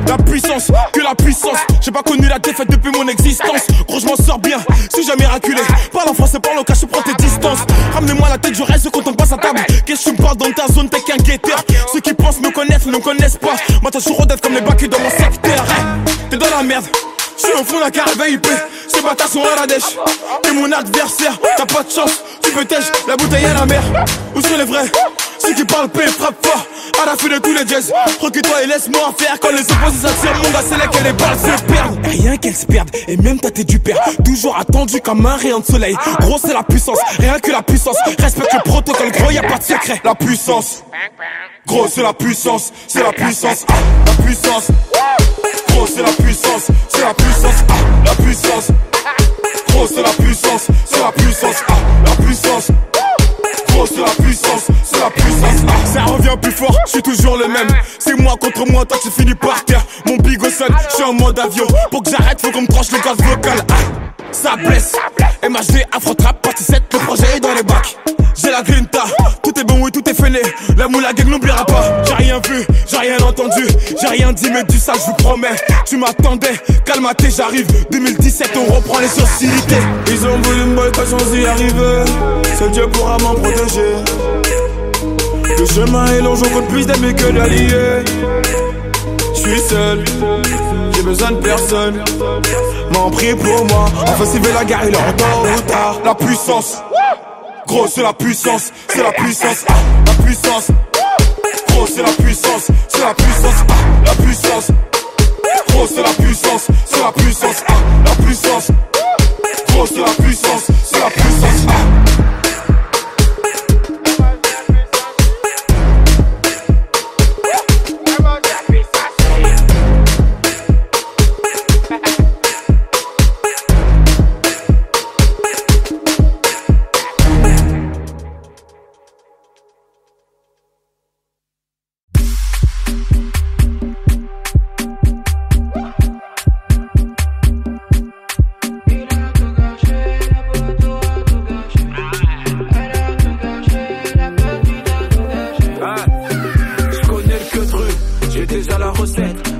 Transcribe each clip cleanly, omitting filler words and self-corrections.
La puissance, que la puissance. J'ai pas connu la défaite depuis mon existence. Gros je m'en sors bien, suis jamais miraculé. Parle en français, parle au cas, je prends tes distances. Ramenez-moi la tête, je reste quand on passe à table. Qu'est-ce que tu me parles dans ta zone, t'es qu'un guetteur. Ceux qui pensent me connaissent, ne me connaissent pas. Moi t'as toujours d'être comme les bacs dans mon secteur. T'es dans la merde, je suis au fond d'un carré VIP. Ces bâtards sont à la dèche. T'es mon adversaire, t'as pas de chance. Tu peux tèche, la bouteille à la mer. Où sont les vrais? Ceux qui parlent paix, frappe fort. À la fin de tous les jazz, recule-toi et laisse-moi faire. Quand les opposés s'attirent, mon gars, c'est là que les balles se perdent. Rien qu'elles se perdent, et même toi t'es du père. Toujours attendu comme un rayon de soleil. Gros c'est la puissance, rien que la puissance. Respecte le protocole, gros y'a pas de secret. La puissance, gros c'est la puissance, c'est la puissance. La puissance, gros c'est la puissance, c'est la puissance. La puissance, gros c'est la puissance, c'est la puissance. La puissance, gros c'est la puissance, c'est la puissance. Ça revient plus fort, je suis toujours le même. C'est moi contre moi, toi tu finis par terre. Mon bigot sonne, je suis en mode avion. Pour que j'arrête, faut qu'on me tranche le gaz vocal. Ça blesse, MHD, Afro-Trap, partie 7, le projet est dans les bacs. J'ai la grinta, tout est bon, oui, tout est fêlé. La moula gang n'oubliera pas. J'ai rien vu, j'ai rien entendu, j'ai rien dit, mais du ça, je vous promets. Tu m'attendais, calme-toi, j'arrive. 2017, on reprend les sociétés. Ils ont voulu me boycotter sans y arriver. Seul Dieu pourra m'en protéger. Le chemin est long, j'en compte plus d'amis que d'alliés. J'suis seul, j'ai besoin de personne. M'en prie pour moi, enfin s'il veut la guerre, il est en tôt ou tard. La puissance, gros c'est la puissance, c'est la puissance. La puissance, gros c'est la puissance, c'est la puissance. La puissance, gros c'est la puissance, c'est la puissance. La puissance, gros c'est la puissance, c'est la puissance.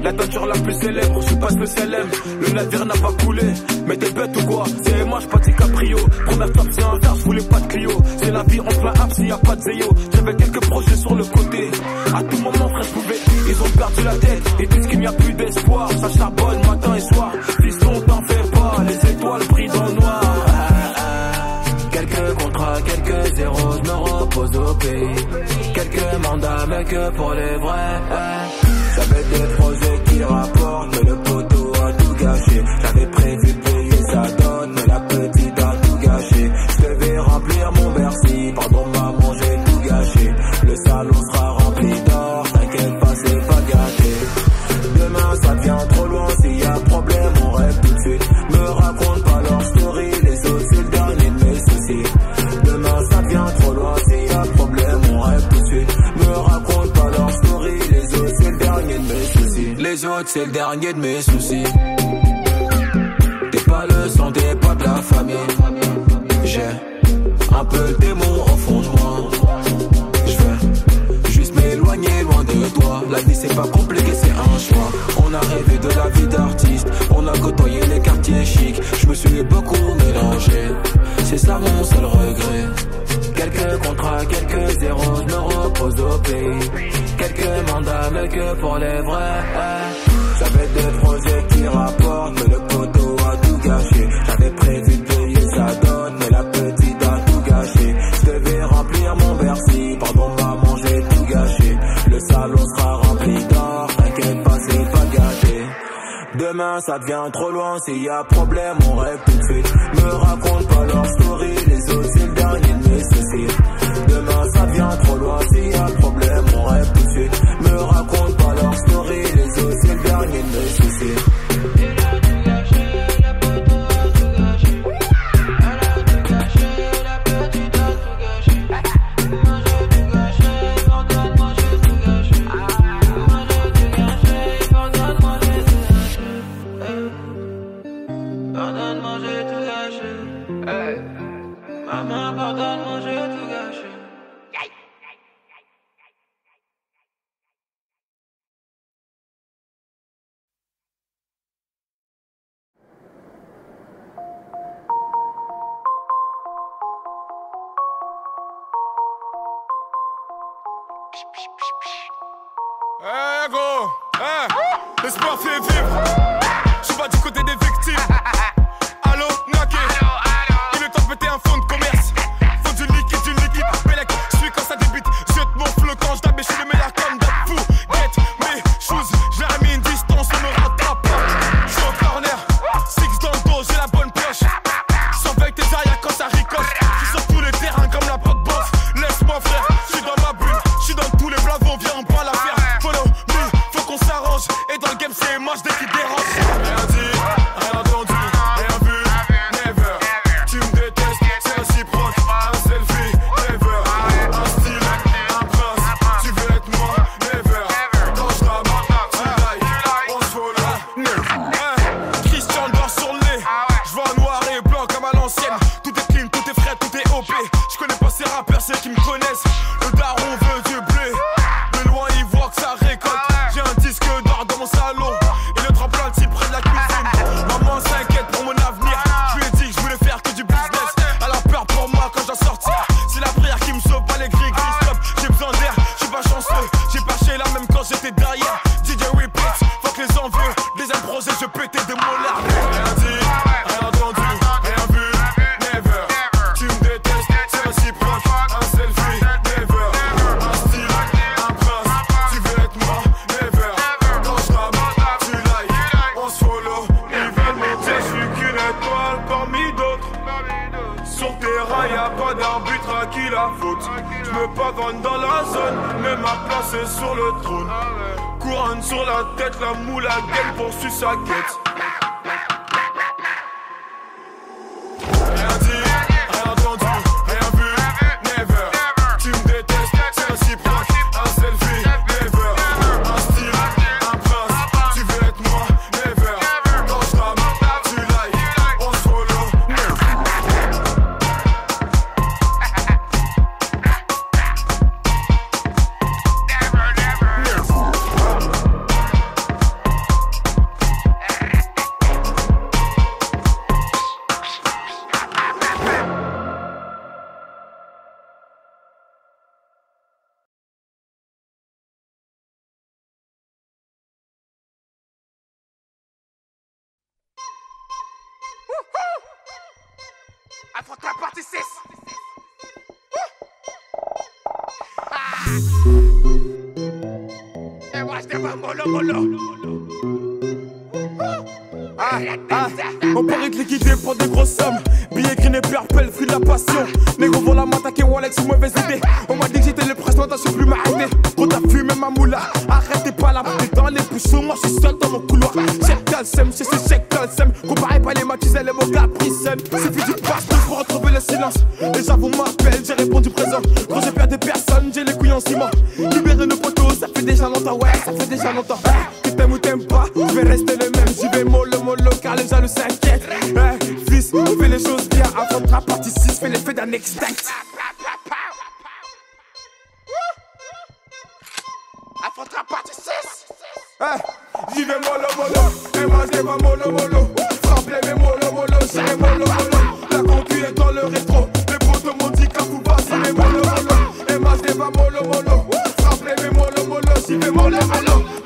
La peinture la plus célèbre, je suis pas le célèbre. Le navire n'a pas coulé, mais t'es bête ou quoi? C'est moi, j'pas DiCaprio. Première top, c'est un verre, j'voulais pas de Clio. C'est la vie en plein app, s'il y a pas de Zeyo. J'avais quelques projets sur le côté. À tout moment, frère, j'pouvais. Ils ont perdu la tête, et disent qu'il n'y a plus d'espoir. Ça charbonne matin et soir. Fiston, t'en fais pas, les étoiles brillent dans le noir. Quelques contrats, quelques zéros, je me repose au pays. Quelques mandats, mais que pour les vrais. J'avais des projets qui rapportent, mais le poteau a tout gâché. J'avais prévu de payer sa donne, mais la petite a tout gâché. Je devais remplir mon Bercy, pardon maman j'ai tout gâché. Le salon sera rempli d'or, t'inquiète pas c'est pas gâté. Demain ça devient trop loin, s'il y a problème on rêve tout de suite. Me raconte pas leur story, les autres c'est le dernier de mes soucis. Demain ça devient trop loin, s'il y a problème on rêve tout de suite. Me raconte pas leur story, les autres c'est le dernier de mes soucis. Les autres c'est le dernier de mes soucis. T'es pas le sang, t'es pas de la famille. J'ai un peu le démon au fond de moi. J'veux juste m'éloigner loin de toi. La vie c'est pas compliqué, c'est un choix. On a rêvé de la vie d'artiste, on a côtoyé les quartiers chics. Je me suis beaucoup mélangé, c'est ça mon seul regret. Quelques contrats, quelques zéros, je me repose au pays. Quelques mandats, mais que pour les vrais. J'avais des projets qui rapportent, mais le poteau a tout gâché. J'avais prévu de payer sa donne, mais la petite a tout gâché. Je devais remplir mon Bercy, pardon maman j'ai tout gâché. Le salon sera rempli d'or, t'inquiète pas c'est pas gâté. Demain ça devient trop loin, s'il y a problème on rêve tout de suite. Me raconte pas leur story, les autres c'est le dernier de mes soucis. Demain ça devient trop loin, s'il y a problème on rêve tout de suite. Me raconte pas leur story, les autres c'est le dernier de mes soucis. pardonne-moi, j'ai tout gâché. Eh gros, l'espoir fait vivre. Je suis pas du côté des victimes. Allô, Naké. Il est temps de péter un fonds de commerce. Faut du liquide, Bélec. Je suis quand ça débite, jette mon flot quand je tape. Je suis le meilleur comme d'hab. Fou, get mes choses. Je leur ai mis une distance, on me rattrape pas. Je suis au corner, six dans le dos, j'ai la bonne pioche. Je sens avec tes arrières quand ça ricoche. Je suis sur tous les terrains comme la pote boss. Laisse-moi frère, je suis dans ma bulle. Je suis dans tous les blavons, viens on parle à faire. Follow me, faut qu'on s'arrange. Et dans le game c'est moche dès qu'il dérange. Rien dit, rien entendu, rien vu, never. Tu me détestes, c'est réciproque. Un selfie, never. Un style, un prince. Tu veux être moi, never. Quand je rabatte, tu like, on se follow, never. Christian dort sur le nez. Je vois noir et blanc comme à l'ancienne. Tout est clean, tout est frais, tout est OP. Je connais pas ces rappeurs, ceux qui me connaissent. Le daron veut du blé. De loin il voit que ça récolte. J'ai un disque d'or dans mon salon. Et le tremplin le près de la cuisine. Maman s'inquiète pour mon avenir. Je lui ai dit que je voulais faire que du business. Elle a peur pour moi quand je dois sortir. C'est la prière qui me sauve, pas les gris stop. J'ai besoin d'air, je suis pas chanceux. J'ai pas chez là même quand j'étais derrière. DJ repeat, fuck les envieux. Deuxième projet, je pétais des molaires. Rien dit, rien entendu, rien vu, never. Tu me détestes, c'est réciproque. Un selfie, never. Un style, un prince. Tu veux être moi, never. Quand je rabatte, tu like, on se follow. Ils veulent monter, je suis qu'une étoile parmi d'autres. Sur terrain, y'a pas d'arbitre à qui la faute. Je me pavane dans la zone, mais ma place est sur le trône. Couronne sur la tête, la moule à gueule poursuit sa quête. Rien dit, rien entendu, rien vu, never. Tu me détestes, c'est réciproque. Un selfie, never. Un style, un prince. Tu veux être moi, never. Quand je rabatte, tu like, on se follow, never. Affronte la partie 6. Et moi je devrais mollo. On paraît de liquider pour des grosses sommes. Billets green et purple, fruit de la passion. Négro voilà m'attaquer Walex, une mauvaise idée. On m'a dit que j'étais le prince, non t'as su plus m'arrêter. Quand t'as fumé ma moula, arrête t'es pas là. T'es dans les bouchons, moi je suis seul dans mon couloir. Check calcem, c'est check calcem. Comparez pas les matisés, les mots capricènes. Suffit du passe-tout pour retrouver le silence. Les avons m'appellent, j'ai répondu présent. Quand j'ai perdu personne, j'ai les couilles en ciment. Libérer nos potos, ça fait déjà longtemps, ouais, ça fait déjà longtemps. Que t'aimes ou t'aimes pas, je vais rester le même. J'y vais mollo, car les jaloux s'inquiètent. Fils, on fait les choses bien. Avant la partie 6, fais l'effet d'un extinct. Avant la partie 6. J'y vais mollo, et moi je vais mollo. Frappe mes mollo, j'ai mollo. La concu est dans le rétro. Les potos m'ont dit qu'à vous passer mes mollo. Et moi je vais mollo. Frappe mes mollo, j'y vais mollo.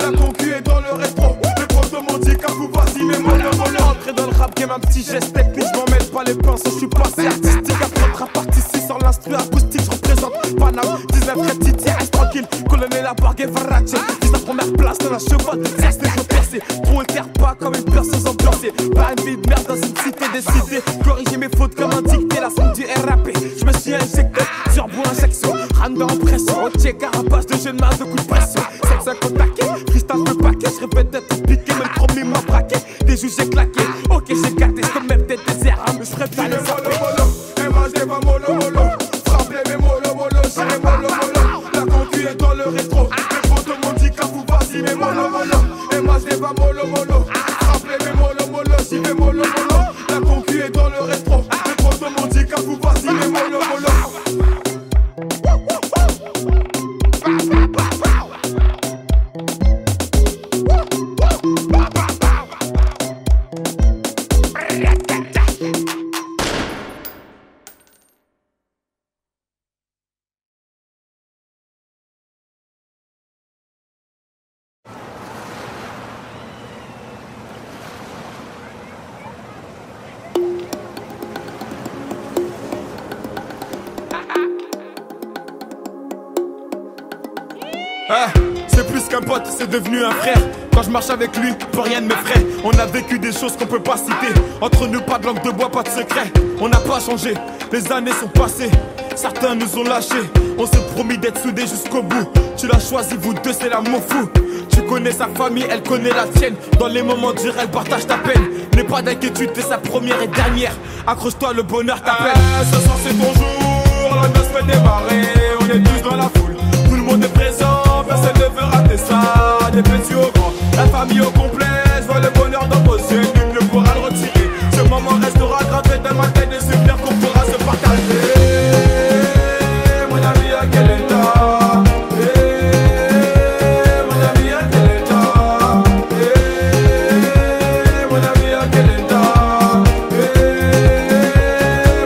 La concu est dans le rétro. Les potos m'ont dit qu'à vous passer mes mollo. Entrer dans le rap game, un petit geste technique. Je m'en mêle pas les pinceaux, je suis pas assez artistique. Après la partie 6 sur l'instru acoustique, je représente Paname. 19 red titi, reste tranquille. Colonel la bargue et Verrace. Vise la première place dans la cheval. Reste les percés. Trop éclaire pas comme une perceuse ambiancée. Pas une vie de merde dans une cité décidée. Corriger mes fautes comme un dicté. La sonde du RAP. Je me suis injecté sur bout injection. Rande en pression. Entier carapace de jeune masse de coups de pression. 750 taquets. Freestyle le paquet. Je répète d'être piqué. Mais le premier m'a braqué. Des joues j'ai claqué. Ok j'ai gâté. Je peux même tête des airs. Mais je ferais bien les mollo. Et moi je vais mollo. Frappe mes mollo. J'ai mollo. La concu est dans le rétro. Les photos m'ont dit qu'à vous vas-y mes mollo. Et moi je vais mollo. Frappe mes mollo. J'y vais mollo. La concu est dans le rétro. Les photos m'ont dit qu'à vous vas-y mes mollo. C'est plus qu'un pote, c'est devenu un frère. Quand je marche avec lui, plus rien ne m'effraie. On a vécu des choses qu'on peut pas citer. Entre nous, pas de langue de bois, pas de secret. On n'a pas changé, les années sont passées. Certains nous ont lâchés. On s'est promis d'être soudés jusqu'au bout. Tu l'as choisi, vous deux, c'est l'amour fou. Tu connais sa famille, elle connaît la tienne. Dans les moments durs, elle partage ta peine. N'aie pas d'inquiétude, t'es sa première et dernière. Accroche-toi, le bonheur t'appelle. Ce soir c'est ton jour, la noce fait démarrer. On est tous dans la foule, tout le monde est présent. Personne ne veut rater ça, des petits au grand. La famille au complet, je vois le bonheur dans vos yeux. Nul ne pourra le retirer. Ce moment restera gravé dans ma tête. Des souvenirs qu'on pourra se partager. Mon ami, à quel état? Mon ami, à quel état? Mon ami, à quel état?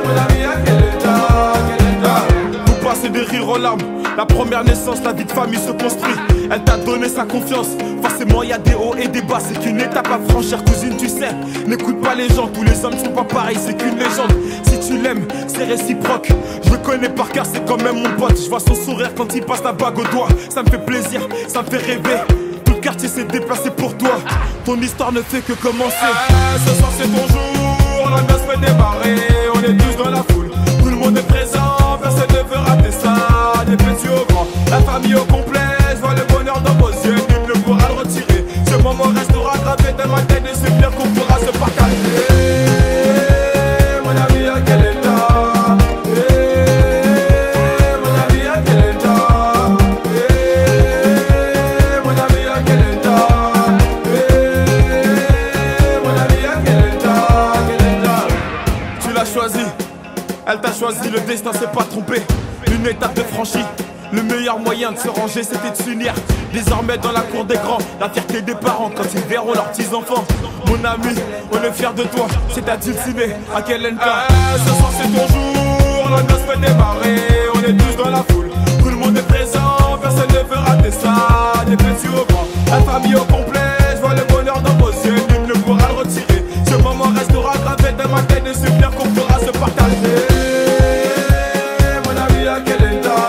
Mon ami, à quel état? Vous passez des rires aux larmes. La première naissance, la vie de famille se construit. Elle t'a donné sa confiance. Forcément y a des hauts et des bas. C'est qu'une étape à franchir, cousine, tu sais. N'écoute pas les gens, tous les hommes sont pas pareils. C'est qu'une légende, si tu l'aimes, c'est réciproque. Je le connais par cœur, c'est quand même mon pote. Je vois son sourire quand il passe la bague au doigt. Ça me fait plaisir, ça me fait rêver. Tout le quartier s'est déplacé pour toi. Ton histoire ne fait que commencer. Ce soir c'est ton jour, la noce fait démarrer. On est tous dans la foule, tout le monde est présent. Personne ne veut rater ça, des petits au grand. La famille au complet, je vois le bonheur dans vos yeux. Nul ne pourra le retirer. Ce moment restera gravé dans ma tête. Des souvenirs qu'on pourra se partager. Mon ami, à quel état? Mon ami, à quel état? Mon ami, à quel état? Mon ami, à quel état? Tu l'as choisi, elle t'a choisi. Le destin s'est pas trompé. Une étape de franchie. Le meilleur moyen de se ranger, c'était de s'unir. Désormais dans la cour des grands, la fierté des parents quand ils verront leurs petits-enfants. Mon ami, on est fiers de toi, c'est à Dulciné, à quel état? Ce soir c'est ton jour, la noce fait démarrer. On est tous dans la foule, tout le monde est présent. Personne ne veut rater ça, des petits au grand. La famille au complet, je vois le bonheur dans vos yeux. Nul ne pourra le retirer. Ce moment restera gravé dans ma tête. Des souvenirs qu'on pourra se partager. Mon ami, à quel état?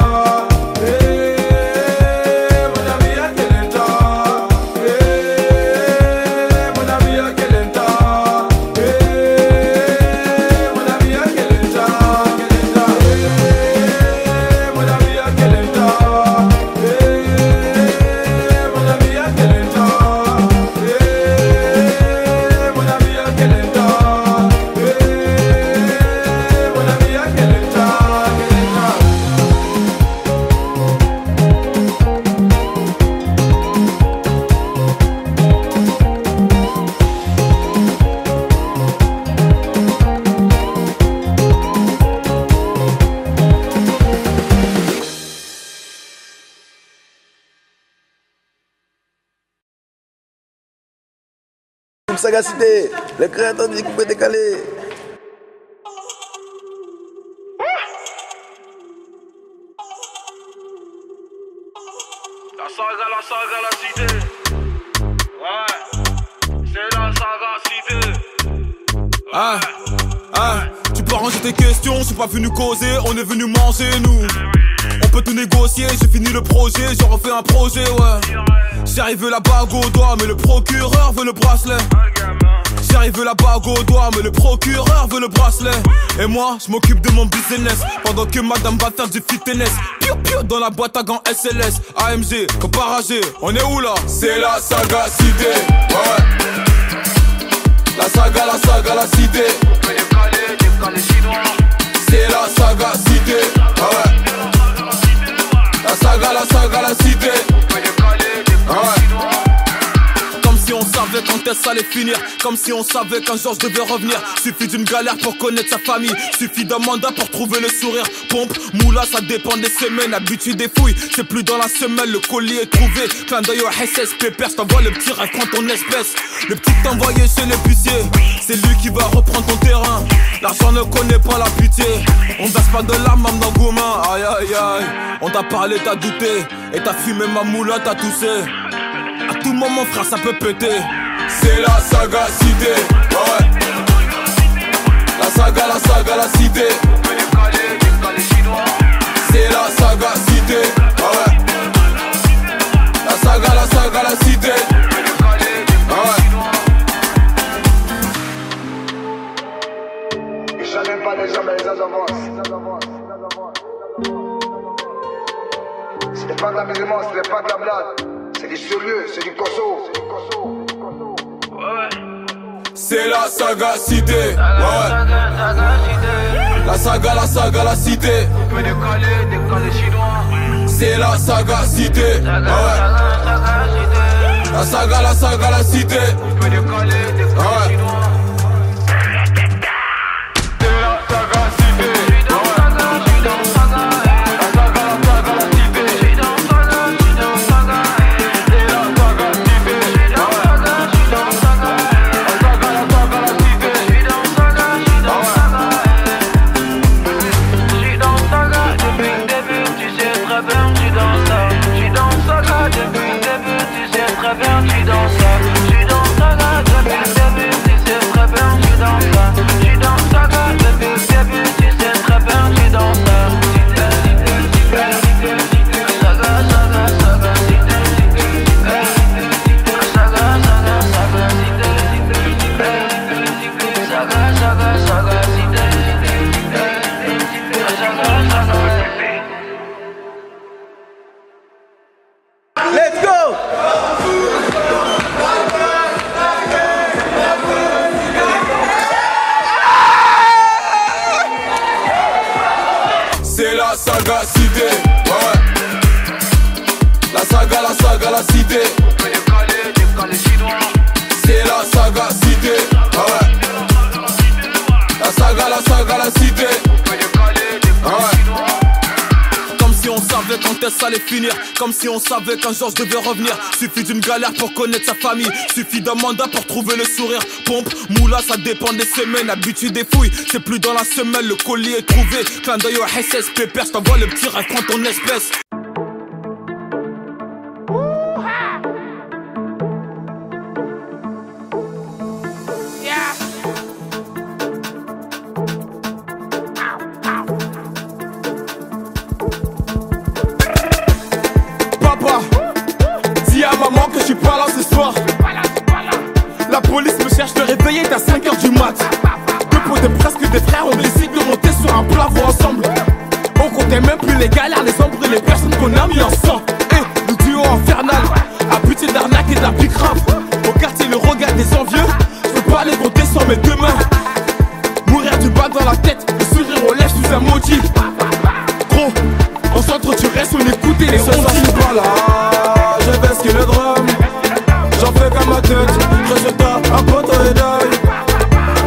Sagacité, le créateur du coupé décalé. La saga, la cité. Ouais, c'est la saga cité. Tu peux ranger tes questions, je suis pas venu causer, on est venu manger nous. On peut tout négocier, j'ai fini le projet, j'en refais un projet, ouais. J'arrive la bague au doigt, mais le procureur veut le bracelet. J'arrive la bague au doigt, mais le procureur veut le bracelet. Et moi, je m'occupe de mon business, pendant que madame va faire du fitness. Piou piou dans la boîte à gants SLS, AMG, comparagé, on est où là? C'est la saga cité. Ouais. La saga, la cité. On peut décaler chinois. C'est la saga cité. Ouais. La saga, la cité. On peut décaler chinois. Comme si on savait quand est-ce allait finir. Comme si on savait qu'un jour je devais revenir. Suffit d'une galère pour connaître sa famille. Suffit d'un mandat pour trouver le sourire. Pompe, moula, ça dépend des semaines. Habitude des fouilles, c'est plus dans la semaine. Le colis est trouvé, clin d'œil au SS. Pépère, je t'envoie le petit rêve, prends ton espèce. Le petit t'envoyé chez l'épicier, c'est lui qui va reprendre ton terrain. L'argent ne connaît pas la pitié. On verse pas de la même dans Goumin. Aïe aïe aïe, on t'a parlé, t'as douté. Et t'as fumé ma moula, t'as toussé. À tout moment frère ça peut péter. C'est la saga cité. Ouais. La saga, la cité. On peut décaler chinois. C'est la saga cité. Ouais. Ce n'est pas de la musulman, ce n'est pas de la blague. C'est du sérieux, c'est du Kosovo. C'est la saga cité. Ouais. La saga, la cité. C'est la saga cité. Ouais. La saga, la cité. Ouais. Let's go! C'est la saga cité. Ouais. La saga, la cité. C'est la saga cité. Ouais. La saga, la cité. Ouais. Comme si on savait quand est-ce allait finir. Comme si on savait qu'un jour je devais revenir. Suffit d'une galère pour connaître sa famille. Suffit d'un mandat pour trouver le sourire. Pompe, moula, ça dépend des semaines. Habitude des fouilles, c'est plus dans la semaine. Le colis est trouvé. Clin d'œil au SS, pépère, j't'envoie le petit rêve, prends ton espèce. Dis à maman que je suis pas là ce soir. La police me cherche, le réveil est à 5h du mat. Deux potes de presque des frères, on décide de monter sur un plafond ensemble. On comptait même plus les galères, les ombres et les personnes qu'on a mis en sang. Et le duo infernal, habitué d'arnaque et de la big rap. Au quartier le regard des envieux, je peux pas les compter sur mes deux mains. Mourir du bas dans la tête, le sourire aux lèvres sous un maudit. Gros, en centre tu restes, on écoutait les sons. Je suis pas là, je baisse que le drum. J'en fais comme ma tête, résultat, un pote et d'œil.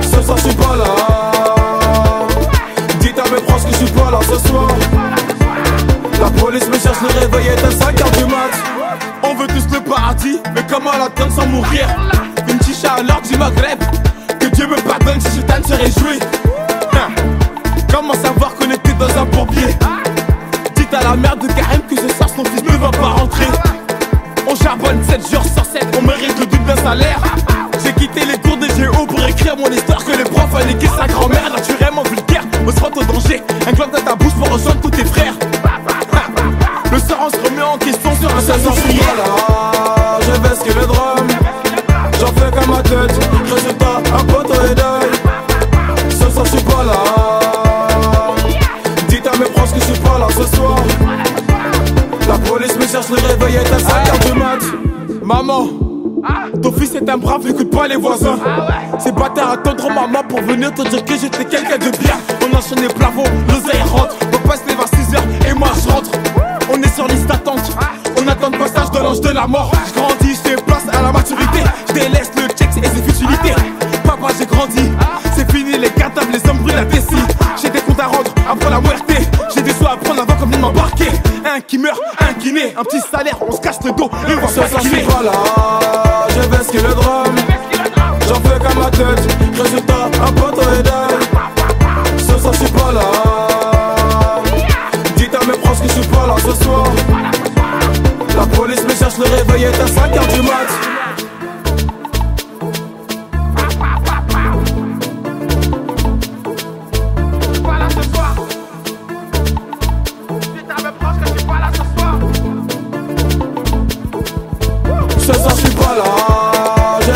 Ce soir je suis pas là. Dites à mes proches que je suis pas là ce soir. La police me cherche, le réveil est à 5h du mat. On veut tous le paradis, mais comment l'atteindre sans mourir? Une chicha à l'heure du Maghreb, que Dieu me pardonne si Chutan se réjouit. Comment savoir qu'on était dans un bourbier? Dites à la mère de Karim que ce soir son fils ne va pas rentrer. On charbonne 7 jours sur 7, on mérite le double d'un salaire. J'ai quitté les cours de géo pour écrire mon histoire, que les profs allaient niquer sa grand-mère. Naturellement vulgaire, on se rend au danger. Un globe dans ta bouche pour rejoindre tous tes frères. Le soir on se remet en question sur un seul Je suis pas là, je baisse que le drum. J'en fais comme ma tête, résultat, un pote et d'œil. Ce soir je suis pas là. Dites à mes proches que je suis pas là ce soir. La police me cherche, le réveil est à 5h du mat. Maman, ton fils est un brave, écoute pas les voisins. Ces bâtards attendront maman pour venir te dire que j'étais quelqu'un de bien. On enchaîne les plafonds, l'oseille rentre. On passe les 26h et moi je rentre. On est sur liste d'attente, on attend le passage de l'ange de la mort. Je grandis, je fais place à la maturité. Je délaisse le checks et ses futilités. Papa j'ai grandi, c'est fini les cartables, les hommes brûlent la vessie. J'ai des comptes à rendre après la muerte. J'ai des sous à prendre avant comme de m'embarquer. Un qui meurt, un qui naît, un petit salaire, on se casse le dos et on va faire Je suis pas là, je baisse que le drum. J'en fais comme ma tête, résultat, un pote et d'œil. Ce soir je suis pas là. Dites à mes proches que je suis pas là ce soir. La police me cherche, le réveil est à 5h du mat. Ce soir je suis pas là, je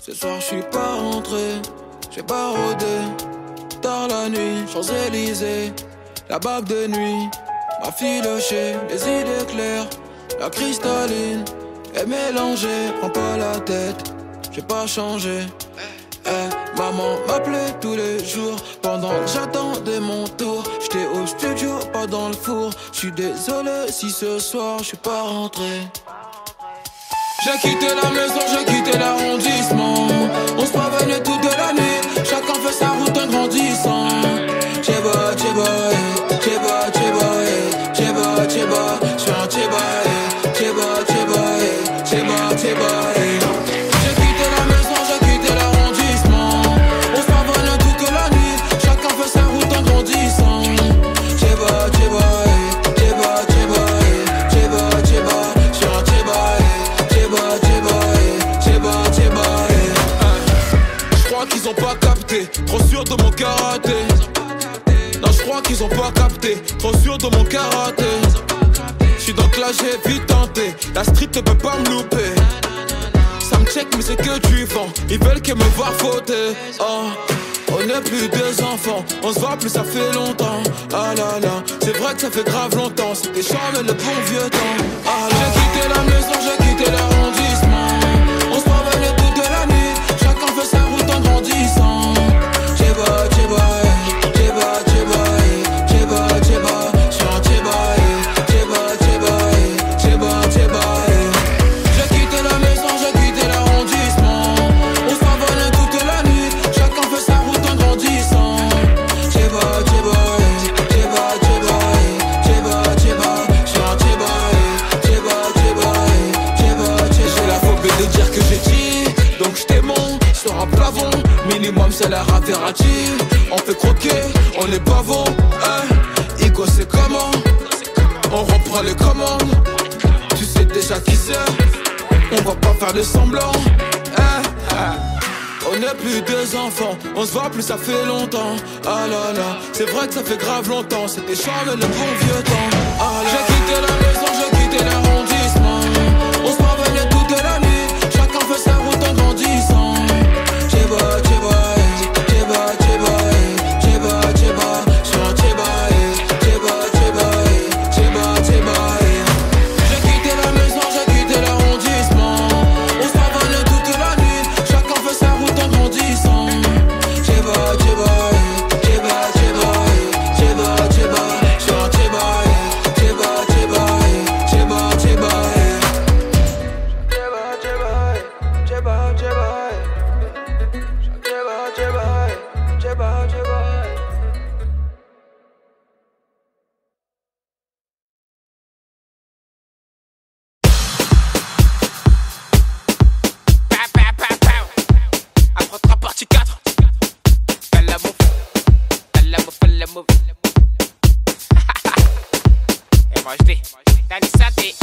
Ce soir je suis pas rentré, j'ai pas rodé. Tard la nuit, Champs-Élysées, la bague de nuit m'a filoché, les idées claires, la cristalline est mélangée. Prends pas la tête, j'ai pas changé. Maman m'appelait tous les jours pendant que j'attendais mon tour. J'étais au studio, pas dans le four. J'suis désolé si ce soir j'suis pas rentré. J'ai quitté la maison, j'ai quitté l'arrondissement. On se prévenait toute la nuit, chacun fait sa route en grandissant. Tchéba, tchéba, tchéba, tchéba, tchéba, tchéba, j'suis un tchéba, tchéba, tchéba, tchéba, tchéba. J'ai quitté la maison, j'ai quitté l'arrondissement. On se prévenait toute la nuit, chacun fait sa route en grandissant. Tchéba, tchéba, tchéba, tchéba, tchéba, tchéba, j'suis un tchéba. J'crois qu'ils ont pas capté, trop sûr de mon karaté. Non, j'crois qu'ils ont pas capté, trop sûr de mon karaté. J'suis dans que là j'ai vite tenté, la street ne peut pas me louper. Ça me check mais c'est que du vent, ils veulent que me voir fauter. Oh, on n'est plus des enfants, on se voit plus ça fait longtemps. Ah là là, c'est vrai que ça fait grave longtemps, c'était charmé le bon vieux temps. Ah là, j'ai quitté la maison, j'ai quitté l'arrondissement. On se promenait toute la nuit, chacun fait sa route en grandissant. Tchéba, tchéba, tchéba, tchéba, tchéba, tchéba, j'suis un tchéba, tchéba, tchéba, tchéba, tchéba. J'ai quitté la maison, j'ai quitté l'arrondissement. On se promenait toute la nuit, chacun fait sa route en grandissant. Tchéba, tchéba, tchéba, tchéba, tchéba, tchéba, j'suis un tchéba, tchéba, tchéba, tchéba, tchéba. J'ai la phobie de dire que j'ai dit, donc j'étais mon sur un plafond. Minimum c'est la Raverati. On fait croquer, on est pavot. Igo c'est comment? On reprend les commandes. Tu sais déjà qui c'est. On va pas faire de semblant. On n'est plus des enfants, on se voit plus ça fait longtemps. Ah là là, c'est vrai que ça fait grave longtemps. C'était charmé le bon vieux temps. Ah là, j'ai quitté la maison, j'ai quitté l'arrondissement. On se promenait toute la nuit, chacun fait sa route en grandissant. Tchéba, tchéba, tchéba, tchéba, tchéba, tchéba, j'suis un tchéba, tchéba, tchéba, tchéba, tchéba. J'ai quitté la maison, j'ai quitté l'arrondissement. On se promenait toute la nuit, chacun fait sa route en grandissant. Tchéba, tchéba, tchéba, tchéba, tchéba, tchéba, j'suis un tchéba, tchéba, tchéba, tchéba, tchéba. Affrontera partie 4. Fais la move, fais la move, fais la move. Et moi je dis, Danny Santé.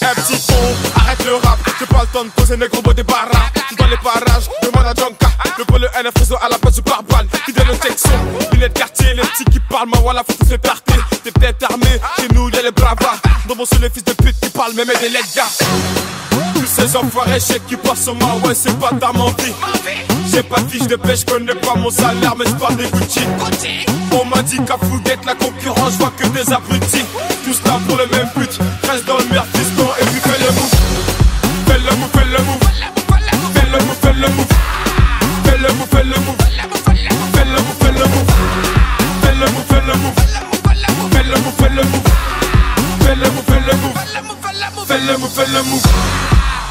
Petit con, arrête le rap. J'ai pas le temps de poser négro beau des barras. Dans les parages, demande à Jonka. Le pôle NF réseau à la place du barbal. Qui donne le texto, lunettes quartier. Les petits qui parlent, moi voilà, faut tous les tarter. T'es peut-être armé, chez nous y'a les bravas. Dans mon seul les fils de pute qui parlent, même des lettres gars. Tous ces enfoirés chèques qui passent sur moi, ouais, c'est pas ta mentie. J'ai pas de fiche de pêche, connais pas mon salaire, mais j'parle des Gucci. On m'a dit qu'à Fouguette, la concurrence, j'vois que des abrutis. Tous là pour le même but, reste dans le meilleur fiston et puis fais le move. Fais le move, fais le move. Fais le move, fais le move. Fais le move, fais le move. Fais le move, fais le move. Fais le move, fais le move. Fais le move, fais le move. Fais le move, fais le move. Fais le move, fais le move.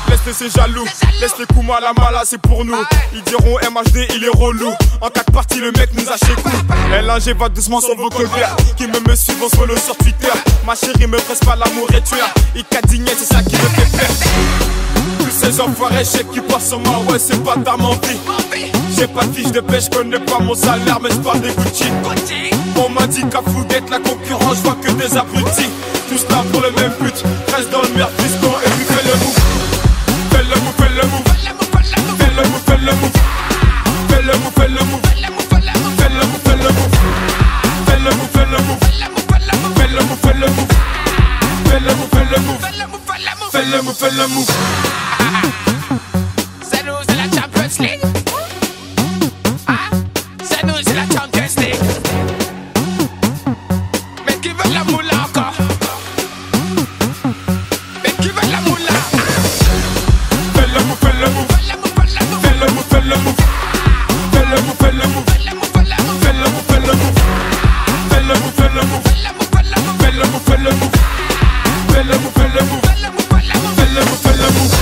Laisse ces jaloux, laisse les coups mal à mala, c'est pour nous. Ils diront MHD, il est relou. En 4 parties, le mec nous a chez coup. LNG va doucement sur vos colverts. Qui me suivent, on se follow sur Twitter. Ma chérie me presse pas l'amour et tueur. Il cadigné, c'est ça qui me fait peur. Tous ces enfoirés chèques qui passent sur moi, ouais, c'est pas ta mentie. J'ai pas de fiche de pêche, connais pas mon salaire, mais j'parle des Gucci. On m'a dit qu'à Fouguette, la concurrence, j'vois que des abrutis. Tous là pour le même but, reste dans le meilleur fiston et puis fais le move. Fais le move, fais le move. Fais le move, fais le move. Fais le move, fais le move. Fais le move, fais le move. Fais le move, fais le move. Fais le move, fais le move. Fais le move, fais le move. Fais le move, fais le move. C'est nous, c'est la Champions League. Ah, c'est nous, c'est la Champions League. Mais qui veut la moula encore? Mais qui veut la moula? Fais le move, fais le move. Fais le move, fais le move. Fais le move, fais le move. Fais le move, fais le move. Fais le move, fais le move. Fais le move, fais le move. Fais le move, fais le move. Fais le move, fais le move.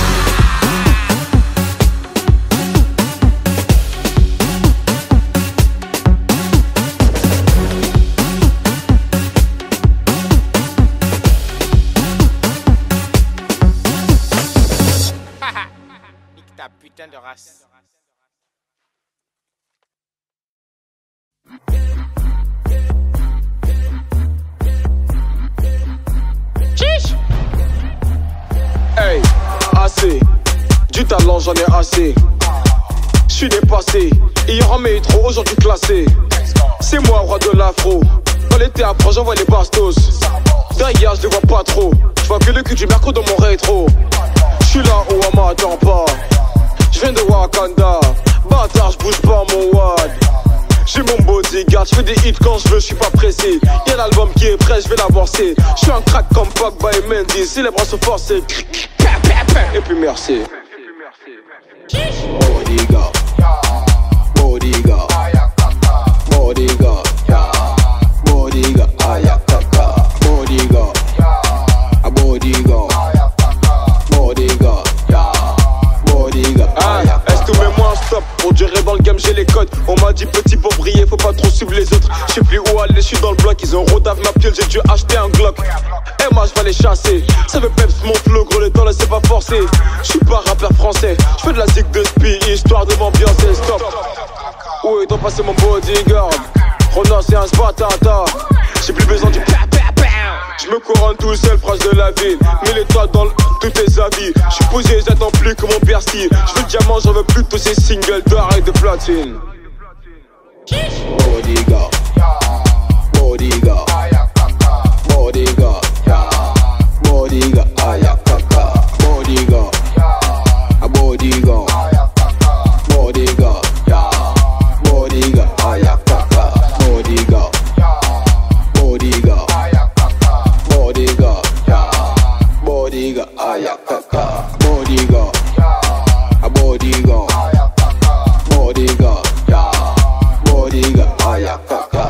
Nique ta putain de race. Hey, assez. Du talent, j'en ai assez. J'suis dépassé. Hier en métro, aujourd'hui classé. C'est moi, roi de l'afro. Dans les théâtres, j'envoie les bastos. Derrière, je les vois pas trop. J'vois que le cul du merco dans mon rétro. J'suis là où on m'attend pas. J'viens de Wakanda. Bâtard, j'bouge pas mon wad. J'ai mon bodyguard, j'fais des hits quand j'veux, j'suis pas pressé. Y'a l'album qui est prêt, j'vais l'avancer. J'suis un crack comme Pogba et Mendy. Si les bras sont forcés, et puis merci. Bodyguard, bodyguard, bodyguard, bodyguard, ayakaka, bodyguard, bodyguard, bodyguard, bodyguard. Est-ce que mets-moi un stop? Pour durer dans le game, j'ai les codes. On m'a dit petit pour briller, faut pas trop suivre les autres. J'sais plus où aller, j'suis dans le bloc. Ils ont rodave ma piole, j'ai dû acheter un Glock. Et moi j'vais les chasser. Ça veut peps mon flow, gros le temps là c'est pas forcé. J'suis pas rappeur français, j'fais de la zig de spi, histoire de m'ambiancer, stop. Où est donc passé mon bodyguard? Rona c'est un spatata. J'ai plus besoin du j'me couronne tout seul, proche de la ville. Mille étoiles dans tous tes avis. J'suis posé, j'attends plus que mon Percy. J'veux le diamant, j'en veux plus tous ces singles d'or et de platine. Bodyguard, bodyguard, bodyguard, bodyguard, ayakaka, bodyguard, bodyguard, bodyguard, bodyguard, ayakaka, bodyguard, bodyguard, bodyguard, bodyguard, ayakaka, bodyguard, bodyguard, bodyguard, bodyguard, ayakaka.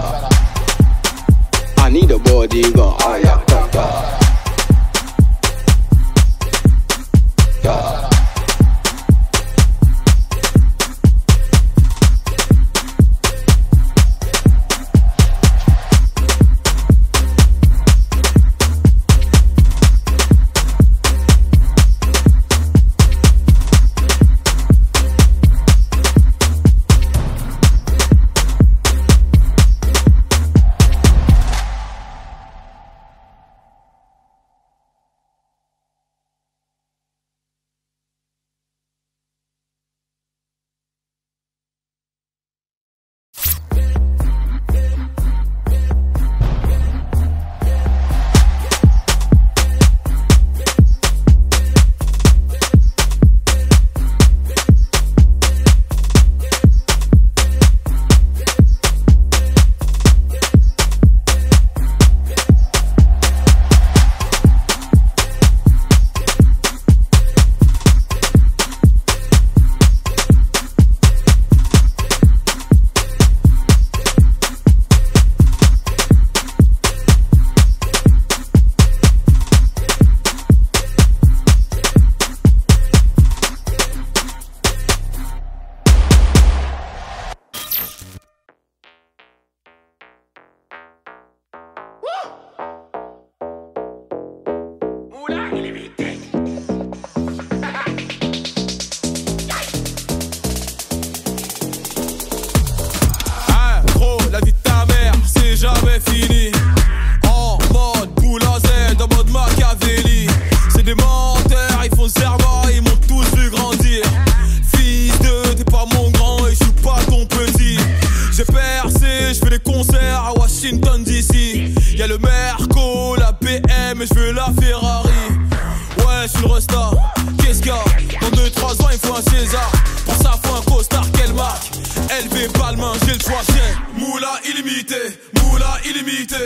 Dans 2-3 ans il faut un César. Pour ça faut un costard, quelle marque? LV Balmain, j'ai le choix, j'ai Moula illimité, Moula illimité,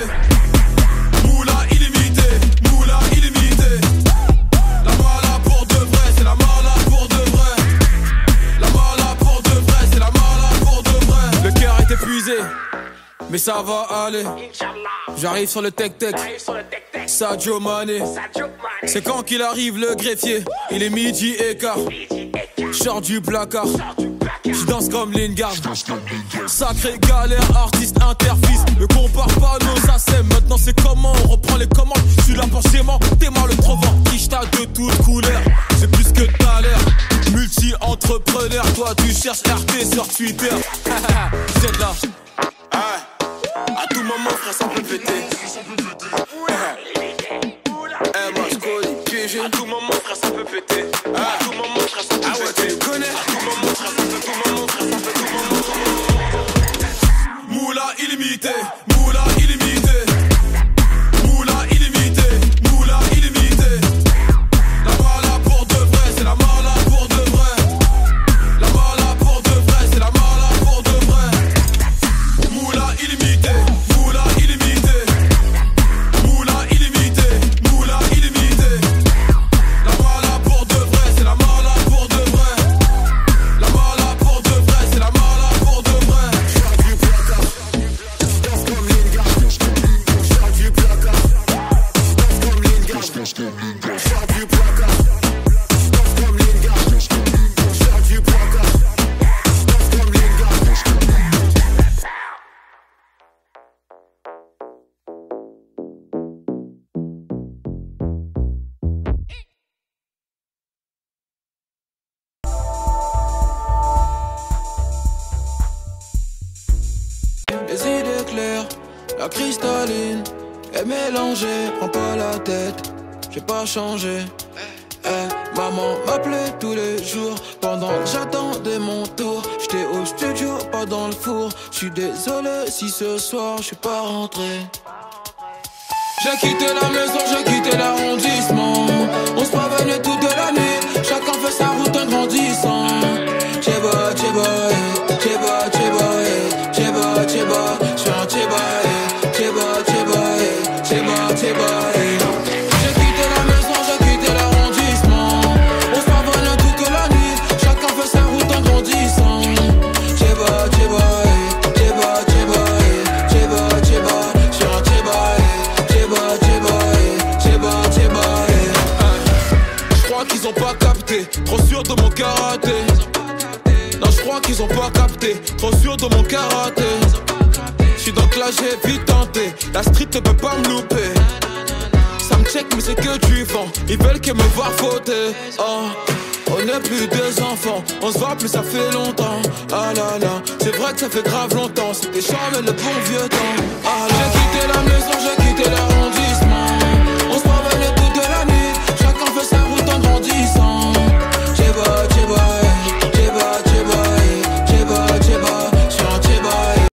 Moula illimité, Moula illimité. La mala pour de vrai, c'est la mala pour de vrai. La mala pour de vrai, c'est la mala pour de vrai. Le cœur est épuisé, mais ça va aller. J'arrive sur le tech-tech, Sadio Mané. C'est quand qu'il arrive le greffier, il est midi et quart. J'sors du placard, j'danse comme Lingard. Sacré galère, artiste interfils. Ne compare pas nos assets, maintenant c'est comment on reprend les commandes. J'suis là pour chez moi, t'es mal le trovant. Ishta de toutes couleurs, c'est plus que t'as l'air. Multi-entrepreneur, toi tu cherches RT sur Twitter. C'est là. À tout moment frère ça peut péter. Moi j'connais piégé. À tout moment frère ça peut péter. À tout moment frère ça peut péter. Tu connais. À tout moment frère ça peut, tout moment frère ça peut, tout moment. Moula illimité, Moula illimité, Moula illimité, Moula illimité. La mala pour de vrai, c'est la mala pour de vrai. La mala pour de vrai, c'est la mala pour de vrai. Moula illimité, Moula illimité, Moula illimité, Moula illimité. La mala pour de vrai, c'est la mala pour de vrai. La mala pour de vrai, c'est la mala pour de vrai. Du placard, danse comme Lingard. Du placard, danse comme Lingard. Du placard, danse comme Lingard. Du placard, danse comme Lingard. Les idées claires, la cristalline est mélangée, prends pas la tête, j'ai pas changé. Maman m'appelait tous les jours pendant que j'attendais mon tour. J'étais au studio, pas dans le four. J'suis désolé si ce soir j'suis pas rentré. J'ai quitté la maison, j'ai quitté l'arrondissement. On se prévenait toute la nuit, chacun fait sa route en grandissant. Tcheba, tcheba, tcheba, tcheba, tcheba, tcheba, j'suis un tcheba, tcheba, tcheba, tcheba, tcheba. J'ai quitté la maison, j'ai quitté l'arrondissement. On se prévenait toute la nuit, chacun fait sa route en grandissant. Tcheba, tcheba, tcheba, tcheba, tcheba, tcheba, j'suis un tcheba. J'crois qu'ils ont pas capté, trop sûr de mon karaté. Non, j'crois qu'ils ont pas capté, trop sûr de mon karaté. J'suis donc là, j'ai vite tenté, la street ne peut pas me louper. Ça me check mais c'est que du vent, ils veulent que me voir fauter. Oh, on n'est plus des enfants, on se voit plus ça fait longtemps. Ah là là, c'est vrai que ça fait grave longtemps, c'était charmé le bon vieux temps. Ah là là.